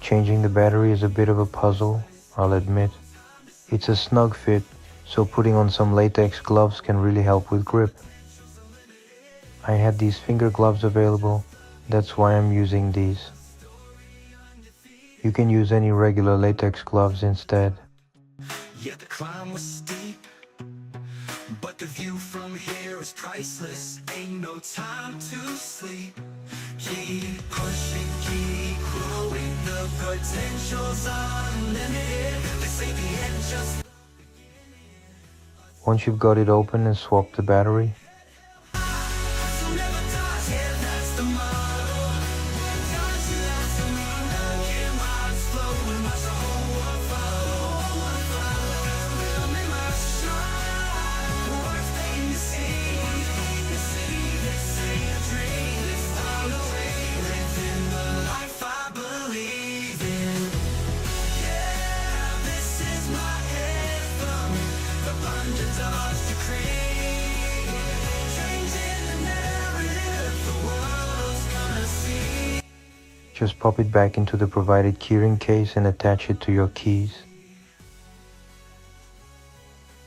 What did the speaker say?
Changing the battery is a bit of a puzzle, I'll admit. It's a snug fit, so putting on some latex gloves can really help with grip. I had these finger gloves available, that's why I'm using these. You can use any regular latex gloves instead. Yeah, the climb was steep, but the view from here is priceless. Ain't no time to sleep. Keep pushing, keep growing. The potential's unlimited. They say the end just... Once you've got it open and swapped the battery, just pop it back into the provided keyring case and attach it to your keys.